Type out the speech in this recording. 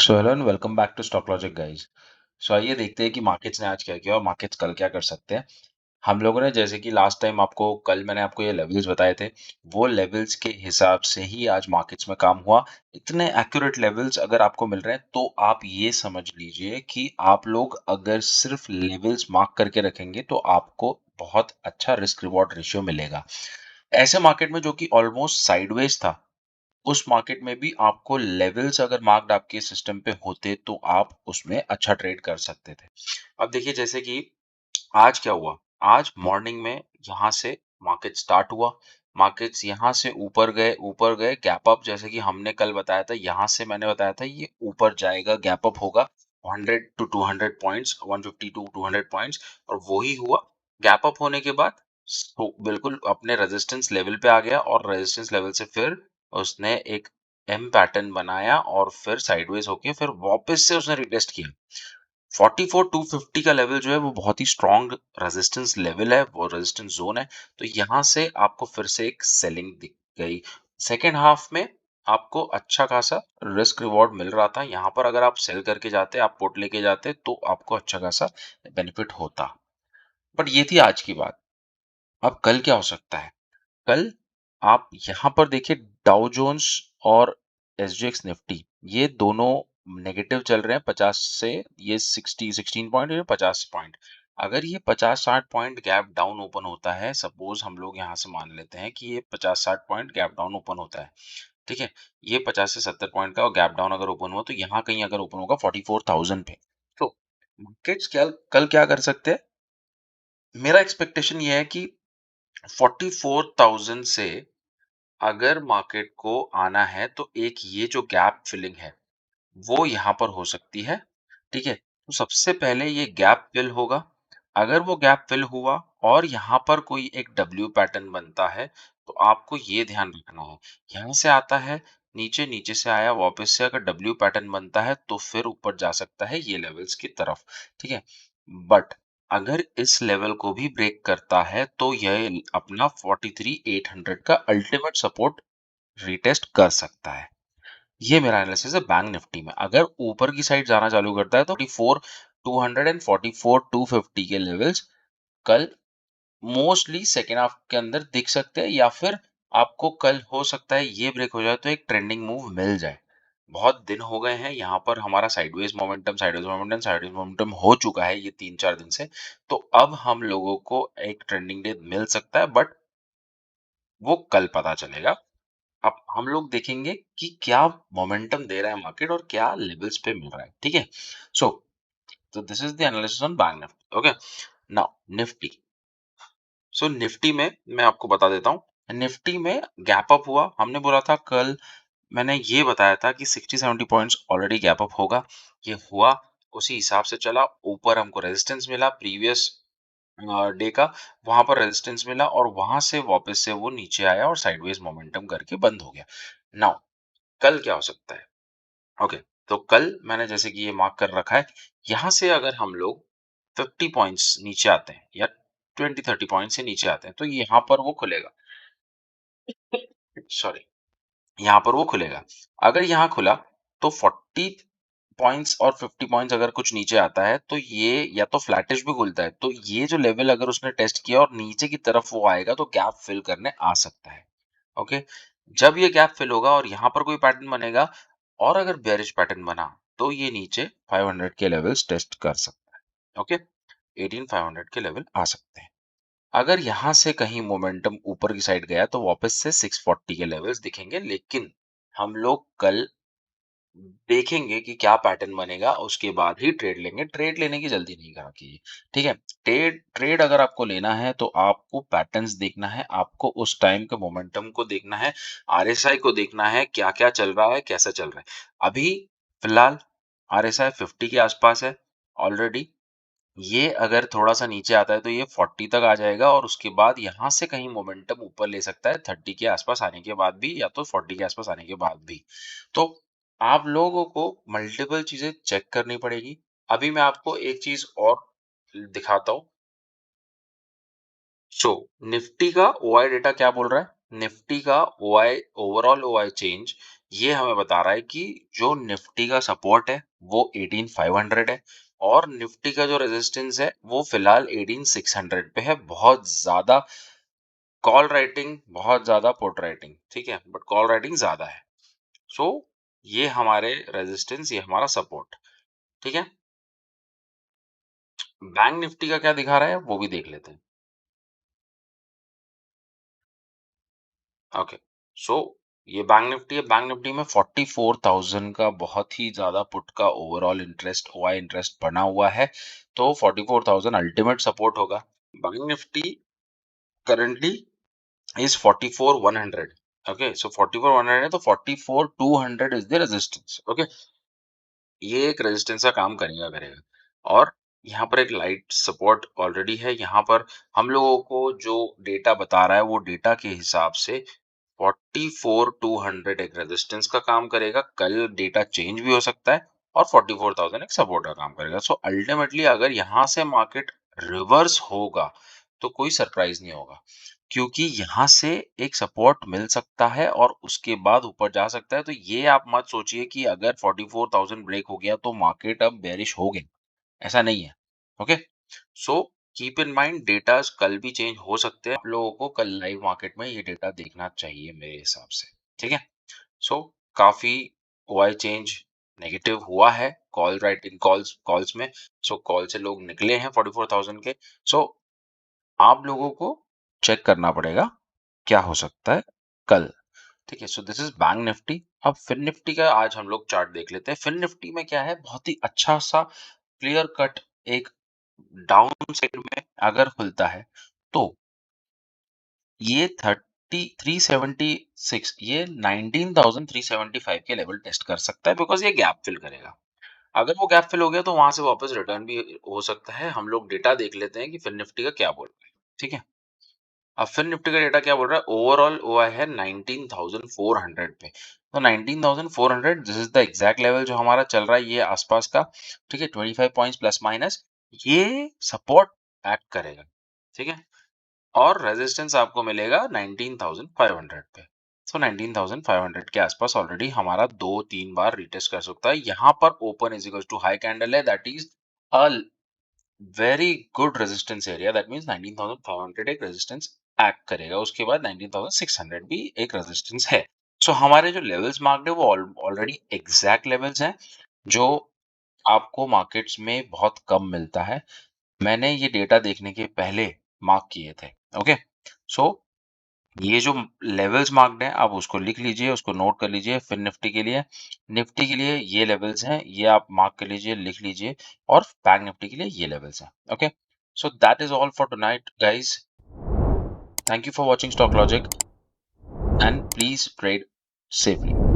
So hello and welcome back to stock logic guys. So आइए देखते हैं कि मार्केट्स ने आज क्या किया और मार्केट्स कल क्या कर सकते हैं। हम लोगों ने जैसे कि लास्ट टाइम आपको कल मैंने आपको ये लेवल्स बताए थे, वो लेवल्स के हिसाब से ही आज मार्केट्स में काम हुआ। इतने एक्यूरेट लेवल्स अगर आपको मिल रहे हैं तो आप ये समझ लीजिए कि आप लोग अगर सिर्फ लेवल्स मार्क करके रखेंगे तो आपको बहुत अच्छा रिस्क रिवॉर्ड रेशियो मिलेगा। ऐसे मार्केट में जो कि ऑलमोस्ट साइडवेज था, उस मार्केट में भी आपको लेवल्स अगर मार्क्ड आपके सिस्टम पे होते तो आप उसमें अच्छा ट्रेड कर सकते थे। अब देखिए जैसे कि आज क्या हुआ, आज मॉर्निंग में यहाँ से मार्केट स्टार्ट हुआ, मार्केट्स यहाँ से ऊपर गए गैप अप, जैसे कि हमने कल बताया था, यहाँ से मैंने बताया था ये ऊपर जाएगा, गैप अप होगा 100 टू 200 पॉइंट्स, 150 टू 200 पॉइंट्स, और वही हुआ। गैप अप होने के बाद बिल्कुल अपने रेजिस्टेंस लेवल पे आ गया और रेजिस्टेंस लेवल से फिर उसने एक एम पैटर्न बनाया और फिर साइडवेज होके फिर वापस से उसने रिटेस्ट किया। 44,250 का लेवल जो है वो बहुत ही स्ट्रॉन्ग रेजिस्टेंस लेवल है, वो रेजिस्टेंस जोन है। तो यहाँ से आपको फिर से एक सेलिंग दिख गई। सेकेंड हाफ में आपको अच्छा खासा रिस्क रिवॉर्ड मिल रहा था। यहाँ पर अगर आप सेल करके जाते, आप पोर्ट लेके जाते तो आपको अच्छा खासा बेनिफिट होता। बट ये थी आज की बात। अब कल क्या हो सकता है? कल आप यहाँ पर देखिए, डाउ जोन्स और एसजीएक्स निफ्टी ये दोनों नेगेटिव चल रहे हैं 50 से, ये 16 पॉइंट, ये 50 पॉइंट। अगर ये 50-60 पॉइंट गैप डाउन ओपन होता है, सपोज हम लोग यहाँ से मान लेते हैं कि ये 50-60 पॉइंट गैप डाउन ओपन होता है, ठीक है, ये 50 से 70 पॉइंट का गैप डाउन अगर ओपन हुआ तो यहाँ कहीं अगर ओपन होगा 44,000 पे, तो मार्केट्स क्या कल क्या कर सकते हैं? मेरा एक्सपेक्टेशन ये है कि 44,000 से अगर मार्केट को आना है तो एक ये जो गैप फिलिंग है वो यहाँ पर हो सकती है, ठीक है? तो सबसे पहले ये गैप फिल होगा। अगर वो गैप फिल हुआ और यहाँ पर कोई एक डब्ल्यू पैटर्न बनता है तो आपको ये ध्यान रखना है, यहाँ से आता है नीचे, नीचे से आया वापस से, अगर डब्ल्यू पैटर्न बनता है तो फिर ऊपर जा सकता है ये लेवल्स की तरफ, ठीक है? बट अगर इस लेवल को भी ब्रेक करता है तो यह अपना 43,800 का अल्टीमेट सपोर्ट रिटेस्ट कर सकता है। ये मेरा एनालिसिस है बैंक निफ्टी में। अगर ऊपर की साइड जाना चालू करता है तो 44,200 एंड 44,250 के लेवल्स कल मोस्टली सेकेंड हाफ के अंदर दिख सकते हैं, या फिर आपको कल हो सकता है ये ब्रेक हो जाए तो एक ट्रेंडिंग मूव मिल जाए। बहुत दिन हो गए हैं यहाँ पर हमारा साइडवेज मोमेंटम हो चुका है ये 3-4 दिन से। तो अब हम लोगों को एक ट्रेंडिंग डे मिल सकता है, बट वो कल पता चलेगा। अब हम लोग देखेंगे कि क्या मोमेंटम दे रहा है मार्केट और क्या लेवल्स पे मिल रहा है, ठीक है? सो तो this is the analysis on bank Nifty. Okay, now Nifty. So Nifty में मैं आपको बता देता हूँ, निफ्टी में गैप अप हुआ। हमने बोला था कल, मैंने ये बताया था कि 60-70 पॉइंट्स ऑलरेडी गैप अप होगा। ये हुआ, उसी हिसाब से चला। ऊपर हमको रेजिस्टेंस मिला प्रीवियस डे का, वहां पर रेजिस्टेंस मिला और वहां से वापस से वो नीचे आया और साइडवेज मोमेंटम करके बंद हो गया। नाउ कल क्या हो सकता है? ओके, तो कल मैंने जैसे कि ये मार्क कर रखा है, यहाँ से अगर हम लोग 50 पॉइंट्स नीचे आते हैं या 20-30 पॉइंट से नीचे आते हैं तो यहाँ पर वो खुलेगा। सॉरी, यहाँ पर वो खुलेगा। अगर यहाँ खुला तो 40 पॉइंट्स और 50 पॉइंट्स अगर कुछ नीचे आता है तो ये या तो फ्लैटिश भी खुलता है, तो ये जो लेवल अगर उसने टेस्ट किया और नीचे की तरफ वो आएगा तो गैप फिल करने आ सकता है। ओके, जब ये गैप फिल होगा और यहाँ पर कोई पैटर्न बनेगा और अगर बेयरिश पैटर्न बना तो ये नीचे 500 के लेवल्स टेस्ट कर सकता है। ओके, 18,500 के लेवल आ सकते हैं। अगर यहाँ से कहीं मोमेंटम ऊपर की साइड गया तो वापस से 640 के लेवल्स दिखेंगे, लेकिन हम लोग कल देखेंगे कि क्या पैटर्न बनेगा, उसके बाद ही ट्रेड लेंगे। ट्रेड लेने की जल्दी नहीं करा कीजिए, ठीक है? ट्रेड ट्रेड अगर आपको लेना है तो आपको पैटर्न्स देखना है, आपको उस टाइम के मोमेंटम को देखना है, आरएसआई को देखना है, क्या-क्या चल रहा है, कैसा चल रहा है। अभी फिलहाल आरएसआई 50 के आसपास है ऑलरेडी। ये अगर थोड़ा-सा नीचे आता है तो ये 40 तक आ जाएगा और उसके बाद यहाँ से कहीं मोमेंटम ऊपर ले सकता है 30 के आसपास आने के बाद भी, या तो 40 के आसपास आने के बाद भी। तो आप लोगों को मल्टीपल चीज़ें चेक करनी पड़ेगी। अभी मैं आपको एक चीज़ और दिखाता हूँ। सो निफ्टी का ओआई डेटा क्या बोल रहा है? निफ्टी का ओआई, ओवरऑल ओआई चेंज, ये हमें बता रहा है कि जो निफ्टी का सपोर्ट है वो 18500 है और निफ्टी का जो रेजिस्टेंस है वो फिलहाल 18600 पे है। बहुत ज्यादा कॉल राइटिंग, बहुत ज्यादा पुट राइटिंग, ठीक है, बट कॉल राइटिंग ज्यादा है। सो ये हमारे रेजिस्टेंस, ये हमारा सपोर्ट, ठीक है। बैंक निफ्टी का क्या दिखा रहा है वो भी देख लेते हैं। ओके, सो ये बैंक निफ्टी है। बैंक निफ्टी में 44,000 का बहुत ही ज्यादा पुट का ओवरऑल इंटरेस्ट हुआ है, इंटरेस्ट बना हुआ है। तो 44,000 अल्टीमेट सपोर्ट होगा। Bank nifty currently is 44,100। Okay, so 44,100 है तो 44,200 इज द रेजिस्टेंस। ओके, ये एक रेजिस्टेंस का काम करेगा करेगा और यहाँ पर एक लाइट सपोर्ट ऑलरेडी है। यहाँ पर हम लोगों को जो डेटा बता रहा है वो डेटा के हिसाब से 44,200 एक रेजिस्टेंस का काम करेगा। कल डेटा चेंज भी हो सकता है और 44,000 एक सपोर्ट का काम करेगा। सो अल्टीमेटली अगर यहाँ से मार्केट रिवर्स होगा तो कोई सरप्राइज नहीं होगा, क्योंकि यहाँ से एक सपोर्ट मिल सकता है और उसके बाद ऊपर जा सकता है। तो ये आप मत सोचिए कि अगर 44,000 ब्रेक हो गया तो मार्केट अब बेरिश हो गई, ऐसा नहीं है। Okay, so keep in mind data कल भी चेंज हो सकते हैं। आप लोगों को कल लाइव मार्केट में ये डेटा देखना चाहिए मेरे हिसाब से, ठीक है। सो काफी ओआई चेंज नेगेटिव हुआ है कॉल राइटिंग कॉल्स कॉल्स में। सो कॉल से लोग निकले हैं 44,000 के। सो आप लोगों को चेक करना पड़ेगा क्या हो सकता है कल, ठीक है। So this is bank Nifty. अब फिन निफ्टी का आज हम लोग चार्ट देख लेते हैं। फिन निफ्टी में क्या है, बहुत ही अच्छा सा क्लियर कट एक डाउन साइड में अगर खुलता है तो ये 376, ये 19,375 के लेवल टेस्ट कर सकता है, बिकॉज ये गैप फिल करेगा। अगर वो गैप फिल हो गया तो वहां से वापस रिटर्न भी हो सकता है। हम लोग डेटा देख लेते हैं कि फिन निफ्टी का क्या बोल रहा है, ठीक है। अब फिर निफ्टी का डेटा क्या बोल रहा है, ओवरऑल हुआ है 19,400 पे। तो 19,400 this is the exact level जो हमारा चल रहा है ये आसपास का, ठीक है। 25 पॉइंट्स प्लस माइनस ये सपोर्ट एक्ट करेगा, ठीक है। और रेजिस्टेंस आपको मिलेगा 19,500 पे। तो 19,500 के आसपास ऑलरेडी हमारा 2-3 बार रिटेस्ट कर सकता है। यहाँ पर open is equal to high candle है, that is a very good resistance area. That means 19,500 एक रेजिस्टेंस एक्ट करेगा। उसके बाद 19,600 भी एक रेजिस्टेंस है। सो हमारे जो लेवल्स मार्क्ड है वो ऑलरेडी एग्जैक्ट लेवल्स हैं जो आपको मार्केट्स में बहुत कम मिलता है। मैंने ये डेटा देखने के पहले मार्क किए थे। ओके, सो ये जो लेवल्स मार्क्ड हैं आप उसको लिख लीजिए, उसको नोट कर लीजिए। फिर निफ्टी के लिए, निफ्टी के लिए ये लेवल्स हैं, ये आप मार्क कर लीजिए, लिख लीजिए। और बैंक निफ्टी के लिए ये लेवल्स हैं। Okay, so that is all for tonight guys. Thank you for watching stock logic and please trade safely.